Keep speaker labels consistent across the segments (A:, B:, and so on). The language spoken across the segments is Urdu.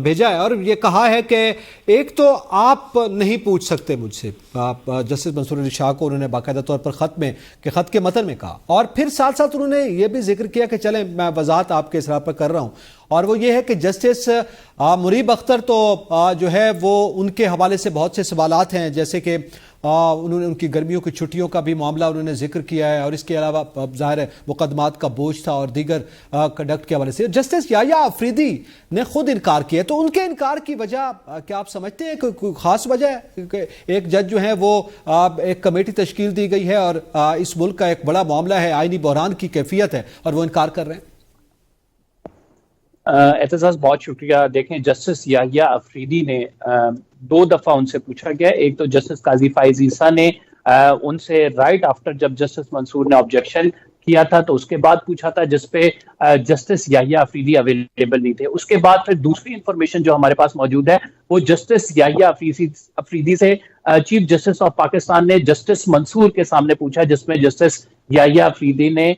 A: بھیجا ہے اور یہ کہا ہے کہ ایک تو آپ نہیں پوچھ سکتے مجھ سے, جسٹس منصور علی شاہ کو انہوں نے باقاعدہ طور پر خط کے متن میں کہا, اور پھر ساتھ ساتھ انہوں نے یہ بھی ذکر کیا کہ چلیں میں وضاحت آپ کے اسرار پر کر رہا ہوں, اور وہ یہ ہے کہ جسٹس مریب اختر تو جو ہے وہ ان کے حوالے سے بہت سے سوالات ہیں, جیسے کہ انہوں نے ان کی گرمیوں کی چھٹیوں کا بھی معاملہ انہوں نے ذکر کیا ہے, اور اس کے علاوہ ظاہر ہے مقدمات کا بوجھ تھا اور دیگر کنڈکٹ کے حوالے سے. جسٹس یحییٰ آفریدی نے خود انکار کیا, تو ان کے انکار کی وجہ کیا آپ سمجھتے ہیں کہ کوئی خاص وجہ ہے کہ ایک جج جو ہے وہ ایک کمیٹی تشکیل دی گئی ہے اور اس ملک کا ایک بڑا معاملہ ہے, آئینی بحران کی کیفیت ہے, اور وہ انکار کر رہے ہیں؟
B: اعتزاز بہت شکریہ. دیکھیں, جسٹس یحییٰ آفریدی نے 2 دفعہ ان سے پوچھا گیا. ایک تو جسٹس قاضی فائز عیسیٰ نے ان سے رائٹ آفٹر جب جسٹس منصور نے آبجیکشن کیا تھا تو اس کے بعد پوچھا تھا, جس پہ جسٹس یحییٰ آفریدی اویلیبل نہیں تھے. اس کے بعد پھر دوسری انفارمیشن جو ہمارے پاس موجود ہے وہ جسٹس یحییٰ آفریدی سے چیف جسٹس آف پاکستان نے جسٹس منصور کے سامنے پوچھا, جس میں جسٹس یحییٰ آفریدی نے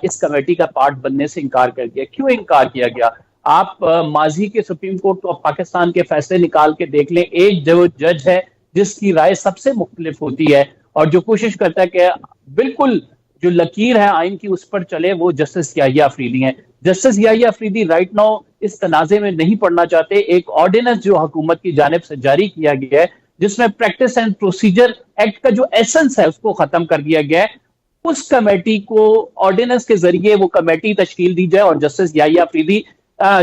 B: اس کمیٹی کا پارٹ بننے سے انکار کر دیا. کیوں انکار کیا گیا؟ آپ ماضی کے سپریم کورٹ آف پاکستان کے فیصلے نکال کے دیکھ لیں. ایک جو جج ہے جس کی رائے سب سے مختلف ہوتی ہے اور جو کوشش کرتا ہے کہ بالکل جو لکیر ہے آئین کی اس پر چلے, وہ جسٹس یحییٰ آفریدی ہیں. جسٹس یحییٰ آفریدی رائٹ ناؤ اس تنازع میں نہیں پڑھنا چاہتے. ایک آرڈیننس جو حکومت کی جانب سے جاری کیا گیا ہے جس میں پریکٹس اینڈ پروسیجر ایکٹ کا جو ایسنس ہے اس کو ختم کر دیا گیا ہے, اس کمیٹی کو آرڈیننس کے ذریعے وہ کمیٹی تشکیل دی جائے اور justice Yahya Afridi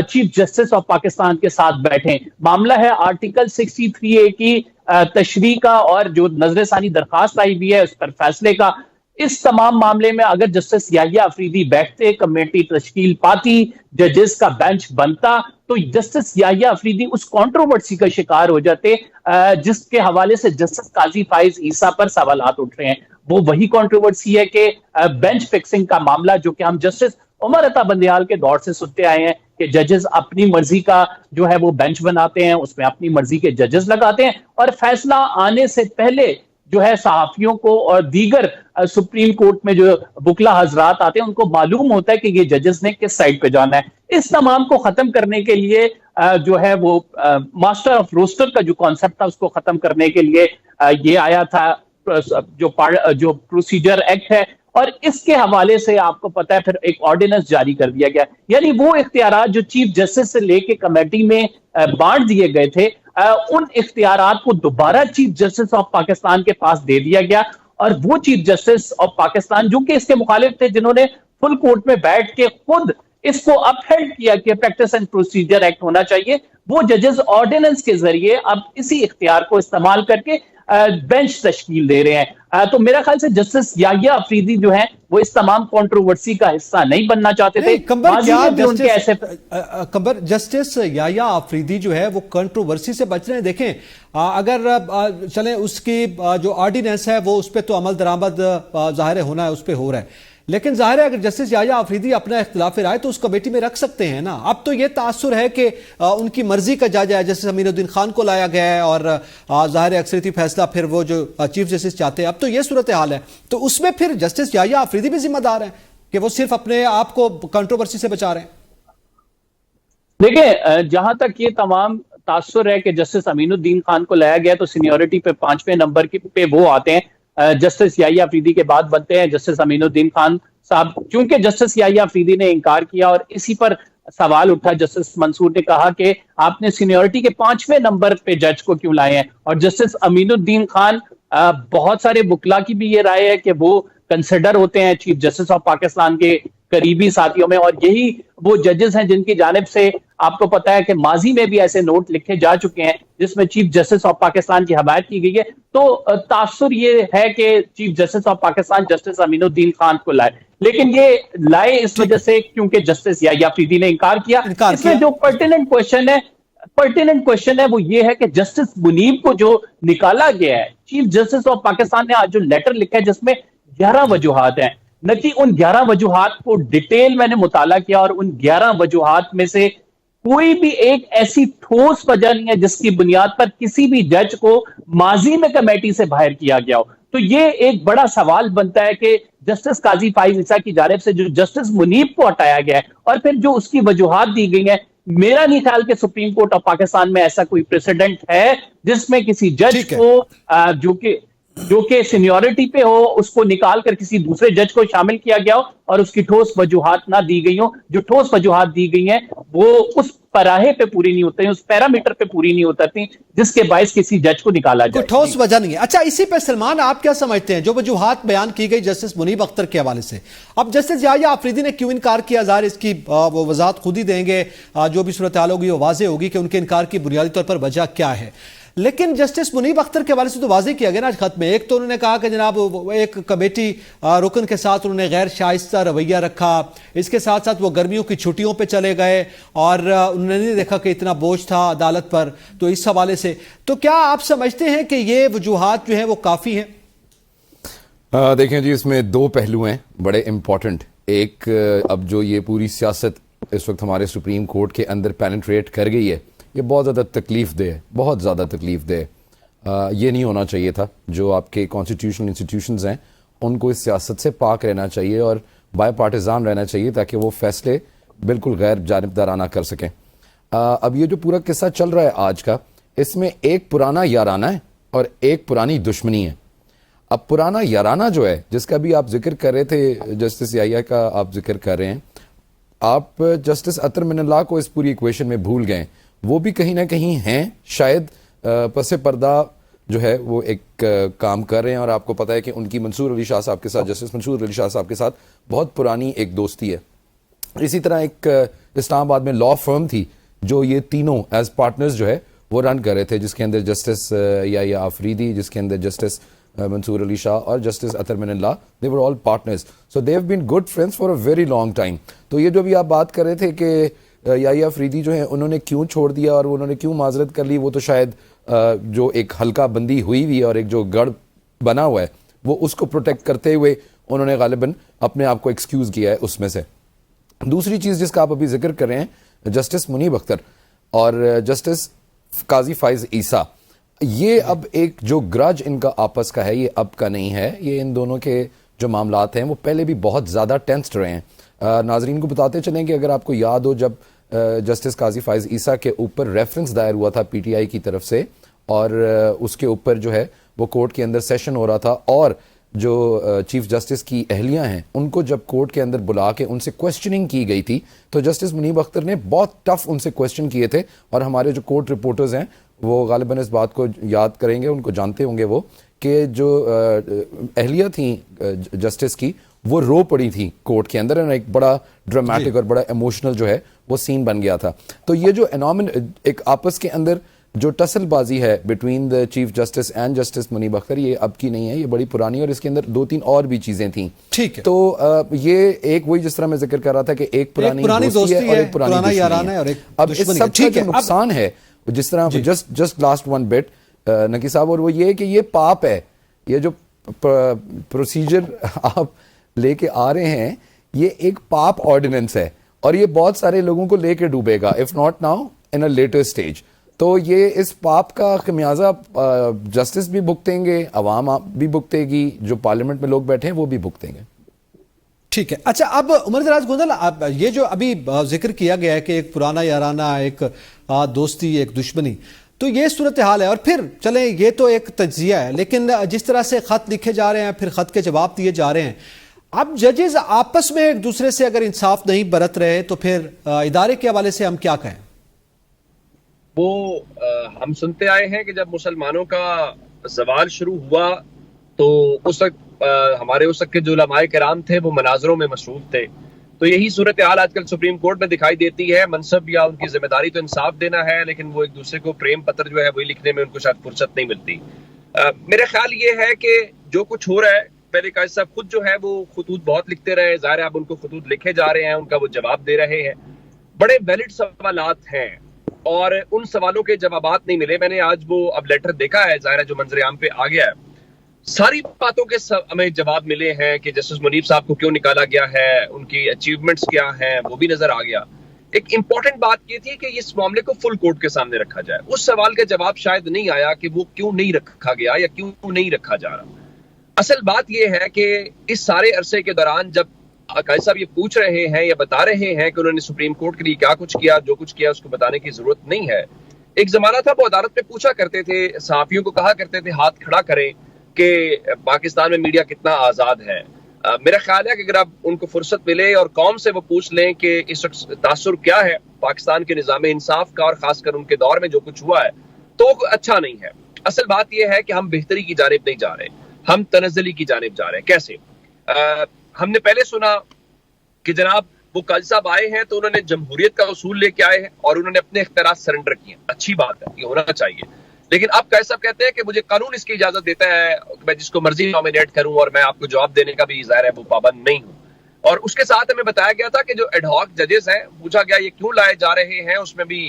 B: chief justice of Pakistan کے ساتھ بیٹھیں. معاملہ ہے آرٹیکل 63A کی تشریح کا اور جو نظر ثانی درخواست آئی بھی ہے اس پر فیصلے کا. اس تمام معاملے میں اگر جسٹس یحییٰ آفریدی بیٹھتے, کمیٹی تشکیل پاتی, ججز کا بینچ بنتا, تو جسٹس یحییٰ آفریدی اس کنٹروورسی کا شکار ہو جاتے جس کے حوالے سے جسٹس قاضی فائز عیسیٰ پر سوالات اٹھ رہے ہیں. وہ وہی کنٹروورسی ہے کہ بینچ فکسنگ کا معاملہ جو کہ ہم جسٹس عمر عطا بندیال کے دور سے سنتے آئے ہیں کہ ججز اپنی مرضی کا جو ہے وہ بینچ بناتے ہیں, اس میں اپنی مرضی کے ججز لگاتے ہیں, اور فیصلہ آنے سے پہلے جو ہے صحافیوں کو اور دیگر سپریم کورٹ میں جو وکلا حضرات آتے ہیں ان کو معلوم ہوتا ہے کہ یہ ججز نے کس سائڈ پہ جانا ہے. اس تمام کو ختم کرنے کے لیے جو ہے وہ ماسٹر آف روسٹر کا جو کانسیپٹ تھا اس کو ختم کرنے کے لیے یہ آیا تھا جو پروسیجر ایکٹ ہے, اور اس کے حوالے سے آپ کو پتا ہے پھر ایک آرڈیننس جاری کر دیا گیا. یعنی وہ اختیارات جو چیف جسٹس سے لے کے کمیٹی میں بانٹ دیے گئے تھے, ان اختیارات کو دوبارہ چیف جسٹس آف پاکستان کے پاس دے دیا گیا, اور وہ چیف جسٹس آف پاکستان جو کہ اس کے مخالف تھے, جنہوں نے فل کورٹ میں بیٹھ کے خود اس کو اپ ہیلڈ کیا کہ پریکٹس اینڈ پروسیجر ایکٹ ہونا چاہیے, وہ ججز آرڈیننس کے ذریعے اب اسی اختیار کو استعمال کر کے بینچ تشکیل دے رہے ہیں. تو میرا خیال سے جسٹس یحییٰ آفریدی جو ہیں وہ اس تمام کنٹروورسی کا حصہ نہیں بننا چاہتے تھے.
A: کمبر, جسٹس یحییٰ آفریدی جو ہے وہ کنٹروورسی سے بچ رہے ہیں. دیکھیں, اگر چلیں اس کی جو آرڈیننس ہے وہ اس پہ تو عمل درآمد ظاہر ہونا ہے, اس پہ ہو رہا ہے, لیکن ظاہر ہے اگر جسٹس یحییٰ آفریدی اپنا اختلاف رائے تو اس کمیٹی میں رکھ سکتے ہیں نا. اب تو یہ تاثر ہے کہ ان کی مرضی کا جج ہے, جسٹس امین الدین خان کو لایا گیا ہے, اور ظاہر ہے اکثریتی فیصلہ پھر وہ جو چیف جسٹس چاہتے ہیں. اب تو یہ صورتحال ہے, تو اس میں پھر جسٹس یحییٰ آفریدی بھی ذمہ دار ہیں کہ وہ صرف اپنے آپ کو کنٹروورسی سے بچا رہے ہیں.
B: دیکھیں, جہاں تک یہ تمام تاثر ہے کہ جسٹس امین الدین خان کو لایا گیا تو سینیورٹی پہ 5ویں نمبر پہ وہ آتے ہیں, جسٹس یحییٰ آفریدی کے بعد بنتے ہیں جسٹس امین الدین خان صاحب. چونکہ جسٹس یحییٰ آفریدی نے انکار کیا اور اسی پر سوال اٹھا, جسٹس منصور نے کہا کہ آپ نے سینیورٹی کے 5ویں نمبر پہ جج کو کیوں لائے ہیں, اور جسٹس امین الدین خان بہت سارے وکلا کی بھی یہ رائے ہے کہ وہ کنسیڈر ہوتے ہیں چیف جسٹس آف پاکستان کے قریبی ساتھیوں میں, اور یہی وہ ججز ہیں جن کی جانب سے آپ کو پتا ہے کہ ماضی میں بھی ایسے نوٹ لکھے جا چکے ہیں جس میں چیف جسٹس آف پاکستان کی حمایت کی گئی ہے. تو تاثر یہ ہے کہ chief justice of Pakistan justice Aminuddin Khan کو لائے, لیکن یہ لائے اس وجہ سے کیونکہ جسٹس یحییٰ آفریدی نے انکار کیا. اس میں جو پرٹیننٹ کوشچن ہے وہ یہ ہے کہ جسٹس منیب کو جو نکالا گیا ہے, چیف جسٹس آف پاکستان نے آج جو لیٹر لکھا ہے جس میں 11 وجوہات ہیں, نہ کہ ان 11 وجوہات کو ڈیٹیل میں نے مطالعہ کیا, اور ان 11 وجوہات میں سے کوئی بھی ایک ایسی ٹھوس وجہ نہیں ہے جس کی بنیاد پر کسی بھی جج کو ماضی میں کمیٹی سے باہر کیا گیا ہو. تو یہ ایک بڑا سوال بنتا ہے کہ جسٹس قاضی فائز عیسیٰ کی جانب سے جو جسٹس منیب کو ہٹایا گیا ہے اور پھر جو اس کی وجوہات دی گئی ہیں، میرا نہیں خیال کہ سپریم کورٹ آف پاکستان میں ایسا کوئی پریسیڈنٹ ہے جس میں کسی جج کو جو کہ سینیورٹی پہ ہو اس کو نکال کر کسی دوسرے جج کو شامل کیا گیا ہو اور اس کی ٹھوس وجوہات نہ دی گئی ہوں. جو ٹھوس وجوہات دی گئی ہیں وہ اس پراہے پہ پوری نہیں ہوتی، اس پیرامیٹر پہ پوری نہیں ہوتی جس کے باعث کسی جج کو نکالا جائے.
A: کوئی ٹھوس وجہ نہیں ہے. اچھا، اسی پہ سلمان آپ کیا سمجھتے ہیں جو وجوہات بیان کی گئی جسٹس منیب اختر کے حوالے سے؟ اب جسٹس یحییٰ آفریدی نے کیوں انکار کیا؟ ظاہر اس کی وہ وضاحت خود ہی دیں گے، جو بھی صورتحال ہوگی وہ واضح ہوگی کہ ان کے انکار کی بنیادی طور پر وجہ کیا ہے. لیکن جسٹس منیب اختر کے حوالے سے تو واضح کیا گیا نا خط میں. ایک تو انہوں نے کہا کہ جناب ایک کمیٹی رکن کے ساتھ انہوں نے غیر شائستہ رویہ رکھا، اس کے ساتھ ساتھ وہ گرمیوں کی چھٹیوں پہ چلے گئے اور انہوں نے نہیں دیکھا کہ اتنا بوجھ تھا عدالت پر. تو اس حوالے سے تو کیا آپ سمجھتے ہیں کہ یہ وجوہات جو ہیں وہ کافی ہیں؟
C: دیکھیں جی، اس میں دو پہلو ہیں بڑے امپورٹنٹ. ایک، اب جو یہ پوری سیاست اس وقت ہمارے سپریم کورٹ کے اندر پینیٹریٹ کر گئی ہے، یہ بہت زیادہ تکلیف دہ ہے، بہت زیادہ تکلیف دہ ہے. یہ نہیں ہونا چاہیے تھا. جو آپ کے کانسٹیٹیوشنل انسٹیٹیوشنز ہیں ان کو اس سیاست سے پاک رہنا چاہیے اور بائی پارٹیزان رہنا چاہیے تاکہ وہ فیصلے بالکل غیر جانبدارانہ کر سکیں. اب یہ جو پورا قصہ چل رہا ہے آج کا، اس میں ایک پرانا یارانہ ہے اور ایک پرانی دشمنی ہے. اب پرانا یارانہ جو ہے، جس کا بھی آپ ذکر کر رہے تھے، جسٹس یحییٰ کا آپ ذکر کر رہے ہیں، آپ جسٹس اطہر من اللہ کو اس پوری ایکویشن میں بھول گئے. وہ بھی کہیں نہ کہیں ہیں، شاید پس پردہ جو ہے وہ ایک کام کر رہے ہیں. اور آپ کو پتہ ہے کہ ان کی منصور علی شاہ صاحب کے ساتھ، جسٹس منصور علی شاہ صاحب کے ساتھ بہت پرانی ایک دوستی ہے. اسی طرح ایک اسلام آباد میں لا فرم تھی جو یہ تینوں ایز پارٹنرز جو ہے وہ رن کر رہے تھے، جس کے اندر جسٹس یحییٰ آفریدی، جس کے اندر جسٹس منصور علی شاہ اور جسٹس اطہر من اللہ، they were all partners. So they have been good friends for a very long time. تو یہ جو بھی آپ بات کر رہے تھے کہ یحییٰ آفریدی جو ہیں انہوں نے کیوں چھوڑ دیا اور انہوں نے کیوں معذرت کر لی، وہ تو شاید جو ایک حلقہ بندی ہوئی ہوئی اور ایک جو گڑھ بنا ہوا ہے وہ اس کو پروٹیکٹ کرتے ہوئے انہوں نے غالباً اپنے آپ کو ایکسکیوز کیا ہے اس میں سے. دوسری چیز جس کا آپ ابھی ذکر کر رہے ہیں، جسٹس منیب اختر اور جسٹس قاضی فائز عیسیٰ، یہ اب ایک جو گرج ان کا آپس کا ہے، یہ اب کا نہیں ہے. یہ ان دونوں کے جو معاملات ہیں وہ پہلے بھی بہت زیادہ ٹینسڈ رہے ہیں. ناظرین کو بتاتے چلیں کہ اگر آپ کو یاد ہو، جب جسٹس قاضی فائز عیسیٰ کے اوپر ریفرنس دائر ہوا تھا پی ٹی آئی کی طرف سے، اور اس کے اوپر جو ہے وہ کورٹ کے اندر سیشن ہو رہا تھا، اور جو چیف جسٹس کی اہلیہ ہیں ان کو جب کورٹ کے اندر بلا کے ان سے کوسچننگ کی گئی تھی، تو جسٹس منیب اختر نے بہت ٹف ان سے کوسچن کیے تھے. اور ہمارے جو کورٹ رپورٹرز ہیں وہ غالباً اس بات کو یاد کریں گے، ان کو جانتے ہوں گے وہ، کہ جو اہلیہ تھیں جسٹس کی وہ رو پڑی تھی کورٹ کے اندر، ایک بڑا ڈرامیٹک اور بڑا ایموشنل جو ہے وہ سین بن گیا تھا. تو یہ جو ایک آپس کے اندر جو ٹسل بازی ہے between the chief justice and justice Munib Akhtar, یہ اب کی نہیں ہے، یہ بڑی پرانی، اور اس کے اندر دو تین اور بھی چیزیں تھیں. ٹھیک ہے. تو یہ ایک وہی جس طرح میں ذکر کر رہا تھا کہ ایک پرانی دوستی ہے اور ایک پرانی دشمنی ہے. اب اس سب کا جو نقصان ہے، جس طرح just last one but Naqi صاحب، اور وہ یہ کہ یہ پاپ ہے. یہ جو پروسیجر آپ لے کے آ رہے ہیں، یہ ایک پاپ آرڈیننس ہے اور یہ بہت سارے لوگوں کو لے کے ڈوبے گا، if not now in a later stage. تو یہ اس پاپ کا خمیازہ جسٹس بھی بھگتیں گے، عوام بھی بھگتے گی، جو پارلیمنٹ میں لوگ بیٹھے ہیں وہ بھی بھگتیں گے.
A: ٹھیک ہے. اچھا، اب عمر دراز گوندل، یہ جو ابھی ذکر کیا گیا ہے کہ ایک پرانا یارانہ، ایک دوستی، ایک دشمنی، تو یہ صورتحال ہے. اور پھر چلیں، یہ تو ایک تجزیہ ہے، لیکن جس طرح سے خط لکھے جا رہے ہیں، پھر خط کے جواب دیے جا رہے ہیں، اب ججز آپس میں ایک دوسرے سے اگر انصاف نہیں برت رہے تو پھر ادارے کے حوالے سے ہم کیا کہیں؟
D: وہ ہم سنتے آئے ہیں کہ جب مسلمانوں کا زوال شروع ہوا تو اس وقت ہمارے اس وقت کے جو علماء کرام تھے وہ مناظروں میں مصروف تھے. تو یہی صورتحال آج کل سپریم کورٹ میں دکھائی دیتی ہے. منصب یا ان کی ذمہ داری تو انصاف دینا ہے، لیکن وہ ایک دوسرے کو پریم پتر جو ہے وہی لکھنے میں ان کو شاید فرصت نہیں ملتی. میرا خیال یہ ہے کہ جو کچھ ہو رہا ہے، پہلے قاضی صاحب خود جو ہے وہ خطوط بہت لکھتے رہے، ظاہر ہے اب ان کو خطوط لکھے جا رہے ہیں، ان کا وہ جواب دے رہے ہیں. بڑے ویلڈ سوالات ہیں اور ان سوالوں کے جوابات نہیں ملے. میں نے آج وہ اب لیٹر دیکھا ہے، ظاہر ہے جو منظر عام پہ آ گیا ہے، ساری باتوں کے ہمیں جواب ملے ہیں کہ جسٹس منیب صاحب کو کیوں نکالا گیا ہے، ان کی اچیومنٹس کیا ہیں، وہ بھی نظر آ گیا. ایک امپورٹنٹ بات یہ تھی کہ اس معاملے کو فل کورٹ کے سامنے رکھا جائے. اس سوال کا جواب شاید نہیں آیا کہ وہ کیوں نہیں رکھا گیا یا کیوں نہیں رکھا جا رہا. اصل بات یہ ہے کہ اس سارے عرصے کے دوران جب قاضی صاحب یہ پوچھ رہے ہیں یا بتا رہے ہیں کہ انہوں نے سپریم کورٹ کے لیے کیا کچھ کیا، جو کچھ کیا اس کو بتانے کی ضرورت نہیں ہے. ایک زمانہ تھا وہ عدالت میں پوچھا کرتے تھے، صحافیوں کو کہا کرتے تھے ہاتھ کھڑا کریں کہ پاکستان میں میڈیا کتنا آزاد ہے. میرا خیال ہے کہ اگر اب ان کو فرصت ملے اور قوم سے وہ پوچھ لیں کہ اس وقت تاثر کیا ہے پاکستان کے نظام انصاف کا، اور خاص کر ان کے دور میں جو کچھ ہوا ہے، تو اچھا نہیں ہے. اصل بات یہ ہے کہ ہم بہتری کی جانب نہیں جا رہے، ہم تنزلی کی جانب جا رہے ہیں. کیسے؟ ہم نے پہلے سنا کہ جناب وہ قاضی صاحب آئے ہیں تو انہوں نے جمہوریت کا اصول لے کے آئے ہیں اور انہوں نے اپنے اختیارات سرنڈر کیے. اچھی بات ہے، یہ ہونا چاہیے. لیکن اب قاضی صاحب کہتے ہیں کہ مجھے قانون اس کی اجازت دیتا ہے کہ میں جس کو مرضی نامینیٹ کروں، اور میں آپ کو جواب دینے کا بھی ظاہر ہے وہ پابند نہیں ہوں. اور اس کے ساتھ ہمیں بتایا گیا تھا کہ جو ایڈ ہاک ججز ہیں، پوچھا گیا یہ کیوں لائے جا رہے ہیں. اس میں بھی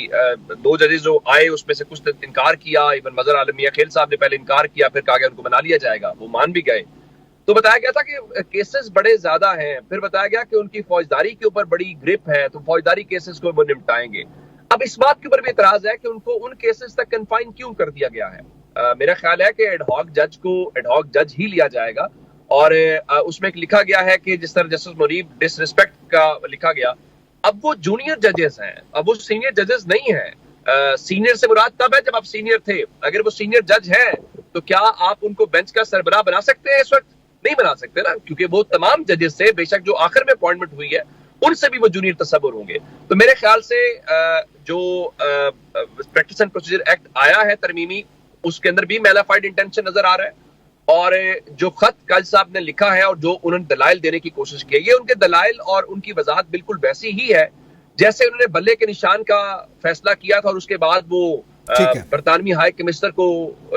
D: 2 ججز جو آئے اس میں سے کچھ نے انکار کیا. ایون مظہر عالم میاں خیل صاحب نے پہلے انکار کیا، پھر کہا گیا ان کو بنا لیا جائے گا، وہ مان بھی گئے. تو بتایا گیا تھا کہ کیسز بڑے زیادہ ہیں. پھر بتایا گیا کہ ان کی فوجداری کے اوپر بڑی گرپ ہے، تو فوجداری کیسز کو وہ نمٹائیں گے. اب اس بات کے اوپر بھی اعتراض ہے کہ ان کو ان کیسز تک کنفائن کیوں کر دیا گیا ہے. میرا خیال ہے کہ ایڈ ہاک جج کو ایڈ ہاک جج ہی لیا جائے گا. اور اس میں لکھا گیا ہے کہ جس طرح جسٹس منیب ڈس ریسپیکٹ کا لکھا گیا، اب وہ جونیئر ججز ہیں، اب وہ سینئر ججز نہیں ہیں. سینئر سے مراد تب ہے جب آپ سینئر تھے. اگر وہ سینئر جج ہیں تو کیا آپ ان کو بینچ کا سربراہ بنا سکتے ہیں؟ اس وقت نہیں بنا سکتے نا، کیونکہ وہ تمام ججز سے، بے شک جو آخر میں اپوائنٹمنٹ ہوئی ہے ان سے بھی وہ جونیئر تصور ہوں گے. تو میرے خیال سے جو پریکٹس اینڈ پروسیجر ایکٹ آیا ہے ترمیمی، اس کے اندر بھی میلافائڈ انٹینشن نظر آ رہا ہے. اور جو خط قاضی صاحب نے لکھا ہے اور جو انہوں نے دلائل دینے کی کوشش کی ہے، یہ ان کے دلائل اور ان کی وضاحت بالکل ویسی ہی ہے جیسے انہوں نے بلے کے نشان کا فیصلہ کیا تھا اور اس کے بعد وہ برطانوی ہائی کمشنر کو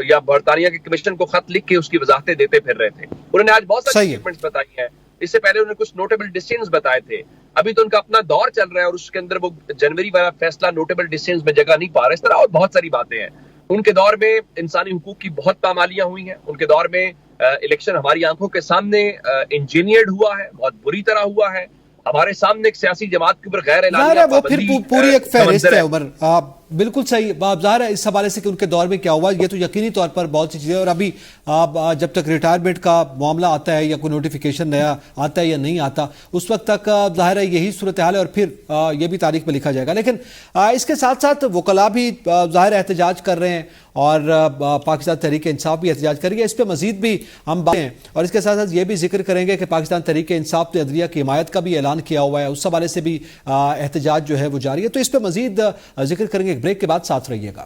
D: یا برطانیہ کے کمیشن کو خط لکھ کے اس کی وضاحتیں دیتے پھر رہے تھے. انہوں نے آج بہت ساری اسٹیٹمنٹس بتائی ہیں. اس سے پہلے انہوں نے کچھ نوٹیبل ڈیسیژنز بتائے تھے. ابھی تو ان کا اپنا دور چل رہا ہے اور اس کے اندر وہ جنوری والا فیصلہ نوٹیبل ڈیسیژنز میں جگہ نہیں پا رہا. اس طرح اور بہت ساری باتیں ہیں. ان کے دور میں انسانی حقوق کی بہت پامالیاں ہوئی ہیں. ان کے دور میں الیکشن ہماری آنکھوں کے سامنے انجینئرڈ ہوا ہے، بہت بری طرح ہوا ہے. ہمارے سامنے ایک سیاسی جماعت کے اوپر غیر اعلانیہ
A: وہ پھر پوری ایک فہرست ہے. عمر بالکل صحیح. ظاہر ہے اس حوالے سے کہ ان کے دور میں کیا ہوا، یہ تو یقینی طور پر بہت سی چیزیں. اور ابھی جب تک ریٹائرمنٹ کا معاملہ آتا ہے یا کوئی نوٹیفیکیشن نیا آتا ہے یا نہیں آتا، اس وقت تک ظاہر ہے یہی صورتحال ہے اور پھر یہ بھی تاریخ میں لکھا جائے گا. لیکن اس کے ساتھ ساتھ وکلاء بھی ظاہر احتجاج کر رہے ہیں اور پاکستان تحریک انصاف بھی احتجاج کر رہی ہے. اس پہ مزید بھی ہم بات ہیں اور اس کے ساتھ ساتھ یہ بھی ذکر کریں گے کہ پاکستان تحریک انصاف نے عدلیہ کی حمایت کا بھی اعلان کیا ہوا ہے. اس حوالے سے بھی احتجاج جو ہے وہ جاری ہے. تو اس پہ مزید ذکر کریں گے. ایک بریک کے بعد ساتھ رہیے گا.